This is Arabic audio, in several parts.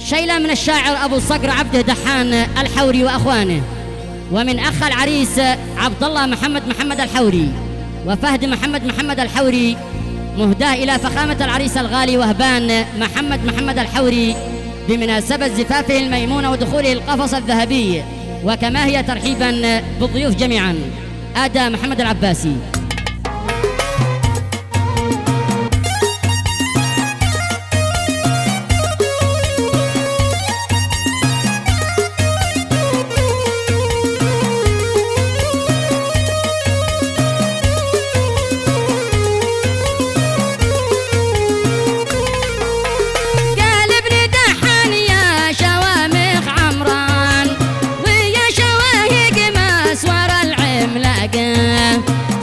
شيلة من الشاعر أبو صقر عبده دحان الحوري وأخوانه، ومن أخ العريس عبد الله محمد الحوري وفهد محمد الحوري، مهداة إلى فخامة العريس الغالي وهبان محمد الحوري بمناسبة زفافه الميمون ودخوله القفص الذهبي، وكما هي ترحيبا بالضيوف جميعا. آدى محمد العباسي.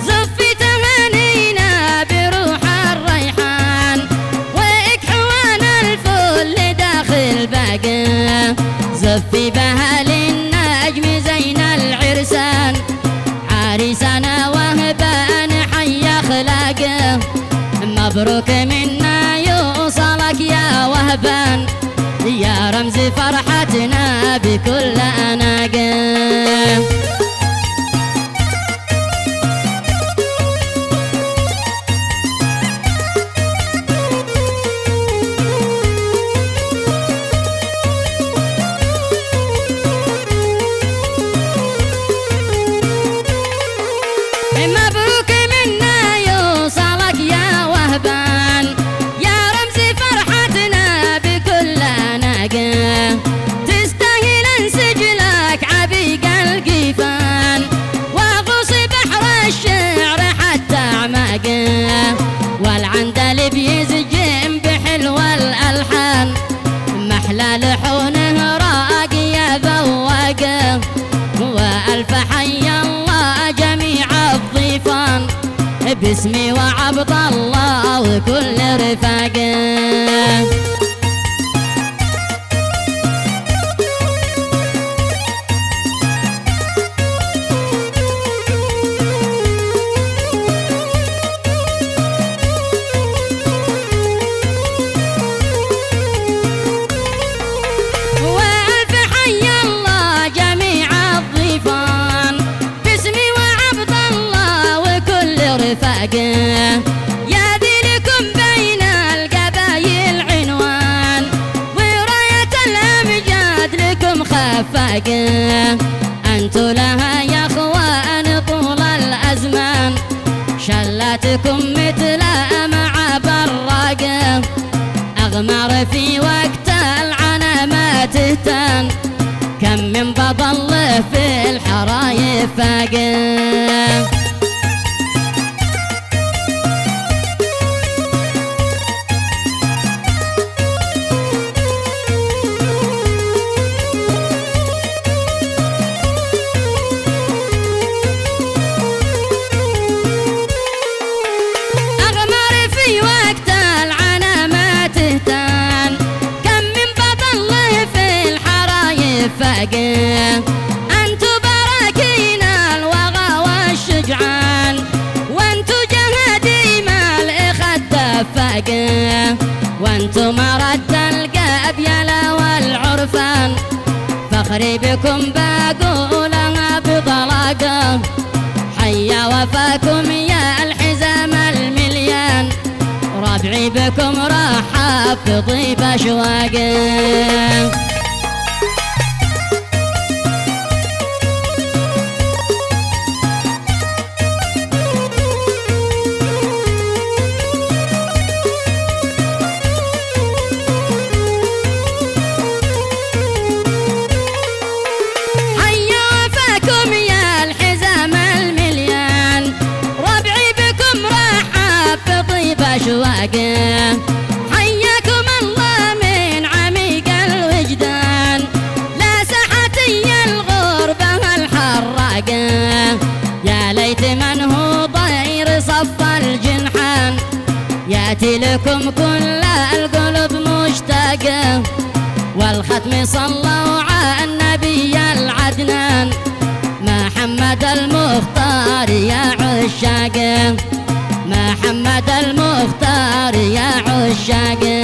زفي تهانينا بروح الريحان، واكحوان الفل داخل باقة، زفي بها للنجم زين العرسان، عريسنا وهبان حي اخلاقه، مبروك منا يوصلك يا وهبان، يا رمز فرحتنا بكل اناقه. مبروك منا يوصلك يا وهبان، يا رمز فرحتنا بكل ناقة، تستاهل انسجلك عبيق القيفان، وغوص بحر الشعر حتى اعماقه، والعندل بيزجم بحلو الالحان، محلى لحونه راقية ذواقه، والف حي الله جميع الضيفان، باسمي وعبد الله وكل رفاقه. يا ذلكم بين القبايل عنوان، وراية الأمجاد لكم خفاقة، أنتو لها يا أخوان طول الأزمان، شلاتكم مثل مع براقة، أغمار في وقت العنا ما تهتان، كم من بضل في الحرايف فاقة. أنتو براكين الوغى والشجعان، وانتو جهدي مال إخا الدفاقة، وانتو مرد القبيلة والعرفان، فخري بكم بقولها بطلاقة، حيا وفاكم يا الحزام المليان، ربعي بكم رحب في طيب أشواقه. حياكم الله من عميق الوجدان، لا سحتي الغربة الحراقة، يا ليت من هو ضير صف الجنحان، ياتي لكم كل القلوب مشتاقة، والختم صلوا على النبي العدنان، محمد المختار يا عشاقه، محمد المختار يا عشاقه.